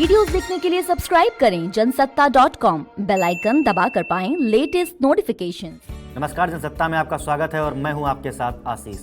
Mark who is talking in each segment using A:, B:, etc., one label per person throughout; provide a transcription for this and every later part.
A: Videos देखने के लिए सब्सक्राइब करें जनसत्ता.com, बेल आइकन दबाकर पाएं लेटेस्ट नोटिफिकेशन।
B: नमस्कार, जनसत्ता में आपका स्वागत है और मैं हूं आपके साथ आशीष।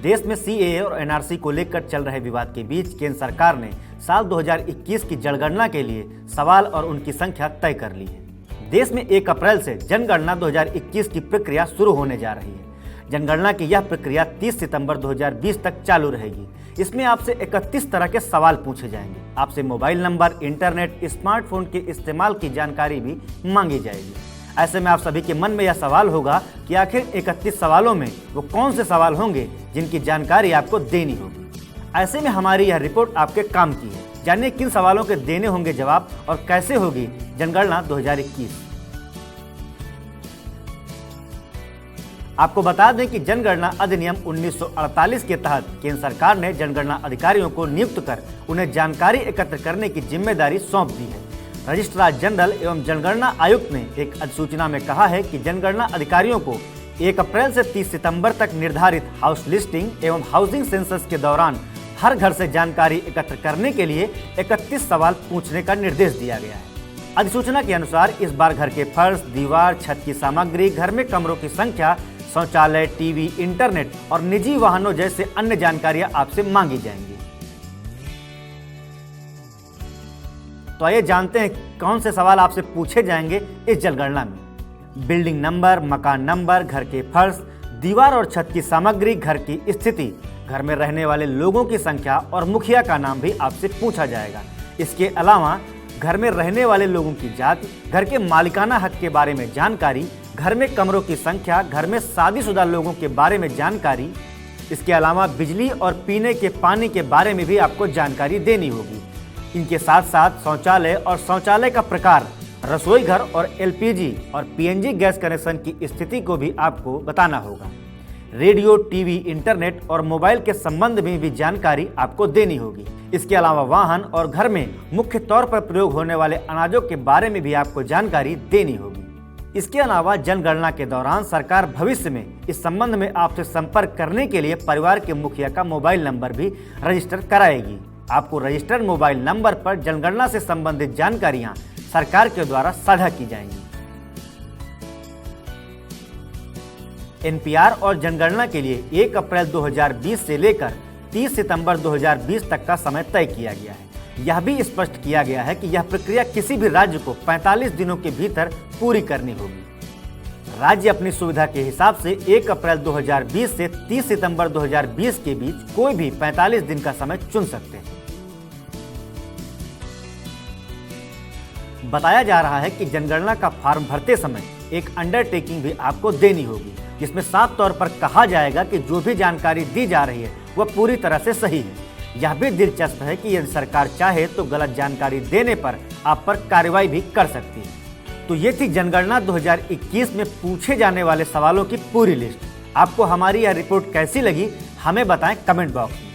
B: देश में सीएए और एनआरसी को लेकर चल रहे विवाद के बीच केंद्र सरकार ने साल 2021 की जनगणना के लिए सवाल और उनकी संख्या तय कर ली है। देश में 1 अप्रैल से जनगणना 2021 की प्रक्रिया शुरू होने जा रही है। जनगणना की यह प्रक्रिया 30 सितंबर 2020 तक चालू रहेगी। इसमें आपसे 31 तरह के सवाल पूछे जाएंगे। आपसे मोबाइल नंबर, इंटरनेट, स्मार्टफोन के इस्तेमाल की जानकारी भी मांगी जाएगी। ऐसे में आप सभी के मन में यह सवाल होगा कि आखिर 31 सवालों में वो कौन से सवाल होंगे जिनकी जानकारी आपको देनी होगी। ऐसे में हमारी यह रिपोर्ट आपके काम की है। जानिए किन सवालों के देने होंगे जवाब और कैसे होगी जनगणना 2021। आपको बता दें कि जनगणना अधिनियम 1948 के तहत केंद्र सरकार ने जनगणना अधिकारियों को नियुक्त कर उन्हें जानकारी एकत्र करने की जिम्मेदारी सौंप दी है। रजिस्ट्रार जनरल एवं जनगणना आयुक्त ने एक अधिसूचना में कहा है कि जनगणना अधिकारियों को 1 अप्रैल से 30 सितंबर तक निर्धारित हाउस लिस्टिंग एवं हाउसिंग सेंसस के दौरान हर घर से जानकारी एकत्र करने के लिए 31 सवाल पूछने का निर्देश दिया गया है। अधिसूचना के अनुसार इस बार घर के फर्श, दीवार, छत की सामग्री, घर में कमरों की संख्या, शौचालय, टीवी, इंटरनेट और निजी वाहनों जैसे अन्य जानकारियां आपसे मांगी जाएंगी। तो आइए जानते हैं कौन से सवाल आपसे पूछे जाएंगे इस जनगणना में। बिल्डिंग नंबर, मकान नंबर, घर के फर्श, दीवार और छत की सामग्री, घर की स्थिति, घर में रहने वाले लोगों की संख्या और मुखिया का नाम भी आपसे पूछा जाएगा। इसके अलावा घर में रहने वाले लोगों की जाति, घर के मालिकाना हक के बारे में जानकारी, घर में कमरों की संख्या, घर में शादीशुदा लोगों के बारे में जानकारी। इसके अलावा बिजली और पीने के पानी के बारे में भी आपको जानकारी देनी होगी। इनके साथ साथ शौचालय और शौचालय का प्रकार, रसोई घर और एलपीजी और पीएनजी गैस कनेक्शन की स्थिति को भी आपको बताना होगा। रेडियो, टीवी, इंटरनेट और मोबाइल के संबंध में भी जानकारी आपको देनी होगी। इसके अलावा वाहन और घर में मुख्य तौर पर प्रयोग होने वाले अनाजों के बारे में भी आपको जानकारी देनी होगी। इसके अलावा जनगणना के दौरान सरकार भविष्य में इस संबंध में आपसे संपर्क करने के लिए परिवार के मुखिया का मोबाइल नंबर भी रजिस्टर कराएगी। आपको रजिस्टर्ड मोबाइल नंबर पर जनगणना से संबंधित जानकारियां सरकार के द्वारा साझा की जाएंगी। एनपीआर और जनगणना के लिए 1 अप्रैल 2020 से लेकर 30 सितंबर 2020 तक का समय तय किया गया है। यह भी स्पष्ट किया गया है कि यह प्रक्रिया किसी भी राज्य को 45 दिनों के भीतर पूरी करनी होगी। राज्य अपनी सुविधा के हिसाब से 1 अप्रैल 2020 से 30 सितंबर 2020 के बीच कोई भी 45 दिन का समय चुन सकते हैं। बताया जा रहा है कि जनगणना का फॉर्म भरते समय एक अंडरटेकिंग भी आपको देनी होगी, जिसमें साफ तौर पर कहा जाएगा कि जो भी जानकारी दी जा रही है वह पूरी तरह से सही है। यह भी दिलचस्प है कि यदि सरकार चाहे तो गलत जानकारी देने पर आप पर कार्रवाई भी कर सकती है। तो ये थी जनगणना 2021 में पूछे जाने वाले सवालों की पूरी लिस्ट। आपको हमारी यह रिपोर्ट कैसी लगी हमें बताएं कमेंट बॉक्स में।